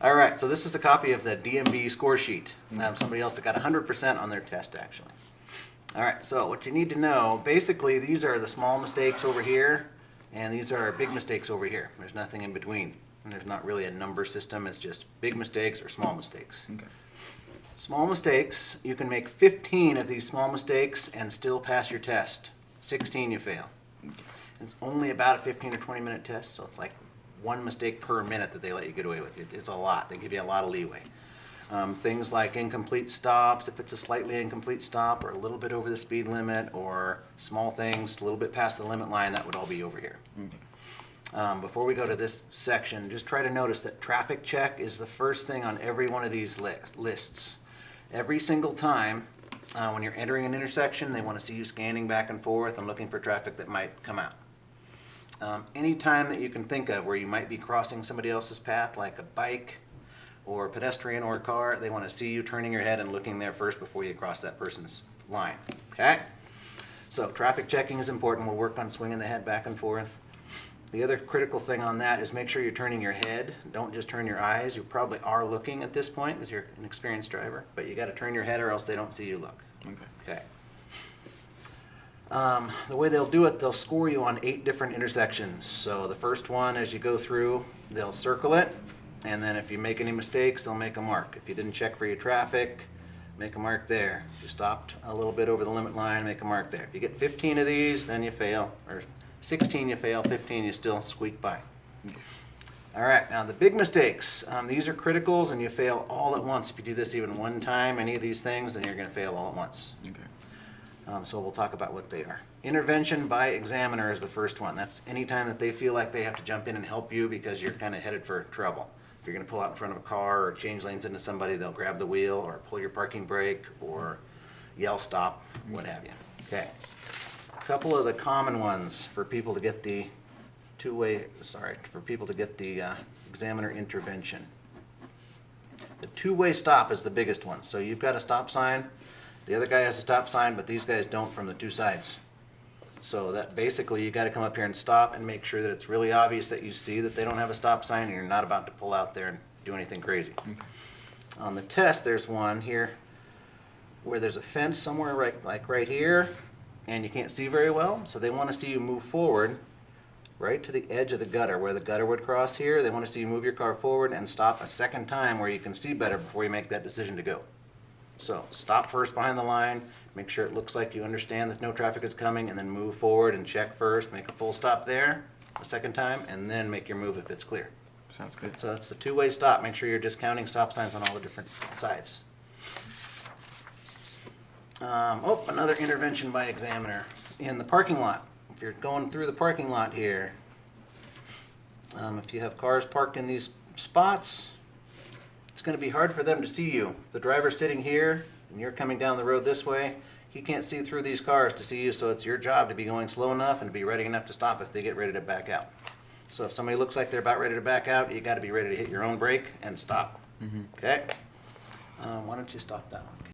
All right, so this is a copy of the DMV score sheet. Somebody else that got 100% on their test, actually. All right, so what you need to know, basically these are the small mistakes over here, and these are big mistakes over here. There's nothing in between. And there's not really a number system, it's just big mistakes or small mistakes. Okay. Small mistakes, you can make 15 of these small mistakes and still pass your test. 16 you fail. It's only about a 15 or 20 minute test, so it's like one mistake per minute that they let you get away with. It's a lot. They give you a lot of leeway. Things like incomplete stops, if it's a slightly incomplete stop or a little bit over the speed limit, or small things a little bit past the limit line, that would all be over here. Okay. Before we go to this section, just try to notice that traffic check is the first thing on every one of these lists. Every single time when you're entering an intersection, they want to see you scanning back and forth and looking for traffic that might come out. Any time that you can think of where you might be crossing somebody else's path, like a bike or a pedestrian or a car, they want to see you turning your head and looking there first before you cross that person's line. Okay? So traffic checking is important. We'll work on swinging the head back and forth. The other critical thing on that is make sure you're turning your head. Don't just turn your eyes. You probably are looking at this point because you're an experienced driver, but you got to turn your head or else they don't see you look. Okay. Okay. The way they'll do it, they'll score you on 8 different intersections. So the first one, as you go through, they'll circle it, and then if you make any mistakes, they'll make a mark. If you didn't check for your traffic, make a mark there. If you stopped a little bit over the limit line, make a mark there. If you get 15 of these, then you fail, or 16 you fail, 15 you still squeak by. All right, now the big mistakes. These are criticals and you fail all at once. If you do this even one time, any of these things, then you're going to fail all at once. Okay. So we'll talk about what they are. Intervention by examiner is the first one. That's any time that they feel like they have to jump in and help you because you're kind of headed for trouble. If you're going to pull out in front of a car or change lanes into somebody, they'll grab the wheel or pull your parking brake or yell stop, what have you. Okay. A couple of the common ones for people to get the examiner intervention. The two-way stop is the biggest one. So you've got a stop sign, the other guy has a stop sign, but these guys don't from the two sides. So that basically you got to come up here and stop and make sure that it's really obvious that you see that they don't have a stop sign and you're not about to pull out there and do anything crazy. Okay. On the test, there's one here where there's a fence somewhere right here, and you can't see very well, so they want to see you move forward right to the edge of the gutter where the gutter would cross here. They want to see you move your car forward and stop a second time where you can see better before you make that decision to go. So stop first behind the line, make sure it looks like you understand that no traffic is coming, and then move forward and check first, make a full stop there a second time, and then make your move if it's clear. Sounds good. So that's the two-way stop. Make sure you're discounting stop signs on all the different sides. Another intervention by examiner. In the parking lot, if you're going through the parking lot here, if you have cars parked in these spots, it's going to be hard for them to see you. If the driver's sitting here and you're coming down the road this way, he can't see through these cars to see you, so it's your job to be going slow enough and to be ready enough to stop if they get ready to back out. So if somebody looks like they're about ready to back out, you got to be ready to hit your own brake and stop. Okay? Why don't you stop that one?